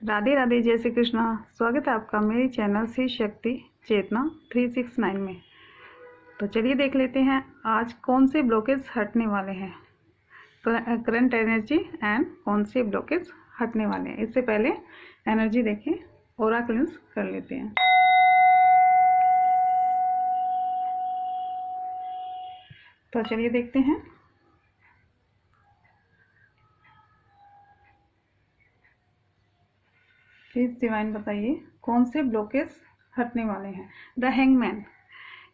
राधे राधे, जय श्री कृष्णा। स्वागत है आपका मेरे चैनल शिव शक्ति चेतना 369 में। तो चलिए देख लेते हैं आज कौन से ब्लॉकेज हटने वाले हैं। करंट एनर्जी एंड कौन से ब्लॉकेज हटने वाले हैं। इससे पहले एनर्जी देखें, ऑरा क्लेंस कर लेते हैं। तो चलिए देखते हैं। प्लीज डिवाइन बताइए कौन से ब्लॉकेज हटने वाले हैं। द हैंगमैन,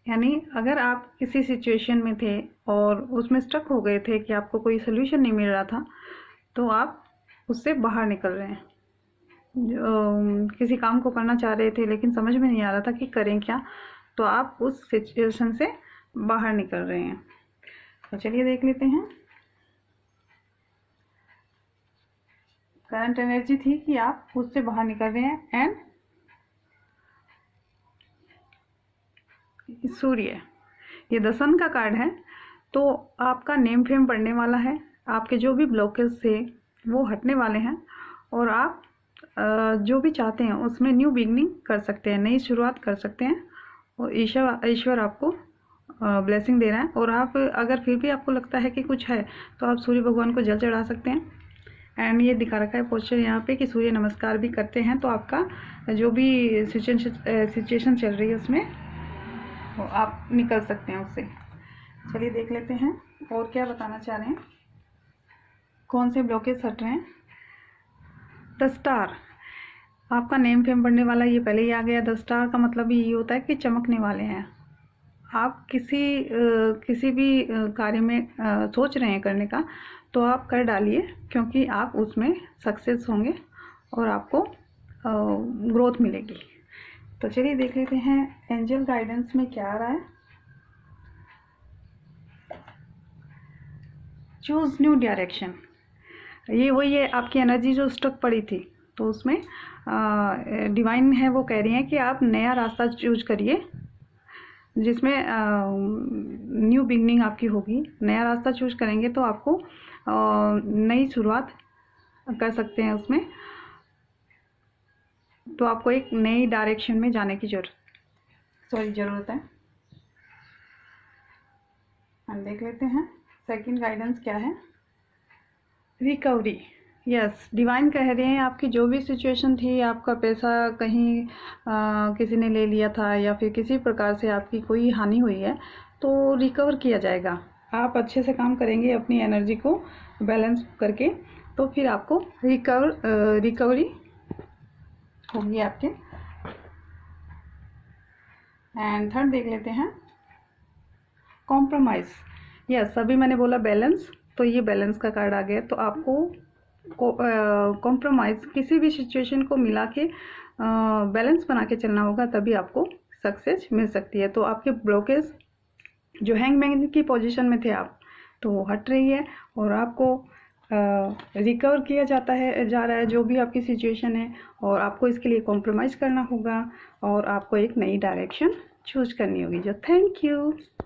यानी अगर आप किसी सिचुएशन में थे और उसमें स्टक हो गए थे कि आपको कोई सोल्यूशन नहीं मिल रहा था, तो आप उससे बाहर निकल रहे हैं। किसी काम को करना चाह रहे थे लेकिन समझ में नहीं आ रहा था कि करें क्या, तो आप उस सिचुएशन से बाहर निकल रहे हैं। तो चलिए देख लेते हैं। करंट एनर्जी थी कि आप उससे बाहर निकल रहे हैं एंड सूर्य, ये द सन का कार्ड है। तो आपका नेम फेम बढ़ने वाला है, आपके जो भी ब्लॉकेज थे वो हटने वाले हैं और आप जो भी चाहते हैं उसमें न्यू बिगनिंग कर सकते हैं, नई शुरुआत कर सकते हैं। और ईश्वर आपको ब्लेसिंग दे रहा है। और आप अगर फिर भी आपको लगता है कि कुछ है तो आप सूर्य भगवान को जल चढ़ा सकते हैं। एंड ये दिखा रखा है पोस्चर यहाँ पे कि सूर्य नमस्कार भी करते हैं, तो आपका जो भी सिचुएशन चल रही है उसमें आप निकल सकते हैं उससे। चलिए देख लेते हैं और क्या बताना चाह रहे हैं, कौन से ब्लॉकेज हट रहे हैं। द स्टार, आपका नेम फेम बढ़ने वाला, ये पहले ही आ गया। द स्टार का मतलब ये होता है कि चमकने वाले हैं। आप किसी भी कार्य में सोच रहे हैं करने का, तो आप कर डालिए, क्योंकि आप उसमें सक्सेस होंगे और आपको ग्रोथ मिलेगी। तो चलिए देख लेते हैं एंजल गाइडेंस में क्या आ रहा है। चूज न्यू डायरेक्शन, ये वही है आपकी एनर्जी जो स्टक पड़ी थी, तो उसमें डिवाइन है वो कह रही हैं कि आप नया रास्ता चूज करिए जिसमें न्यू बिगनिंग आपकी होगी। नया रास्ता चूज करेंगे तो आपको नई शुरुआत कर सकते हैं उसमें। तो आपको एक नई डायरेक्शन में जाने की ज़रूरत है। हम देख लेते हैं सेकंड गाइडेंस क्या है। रिकवरी, यस, डिवाइन कह रहे हैं आपकी जो भी सिचुएशन थी, आपका पैसा कहीं किसी ने ले लिया था या फिर किसी प्रकार से आपकी कोई हानि हुई है, तो रिकवर किया जाएगा। आप अच्छे से काम करेंगे अपनी एनर्जी को बैलेंस करके, तो फिर आपको रिकवरी होगी आपके। एंड थर्ड देख लेते हैं कॉम्प्रोमाइज़। यस, अभी मैंने बोला बैलेंस, तो ये बैलेंस का कार्ड आ गया। तो आपको कॉम्प्रोमाइज़ किसी भी सिचुएशन को मिला के बैलेंस बना के चलना होगा, तभी आपको सक्सेस मिल सकती है। तो आपके ब्लॉकेज जो हैंगमैन की पोजीशन में थे आप, तो वो हट रही है और आपको रिकवर किया जा रहा है जो भी आपकी सिचुएशन है। और आपको इसके लिए कॉम्प्रोमाइज़ करना होगा और आपको एक नई डायरेक्शन चूज करनी होगी। जो थैंक यू।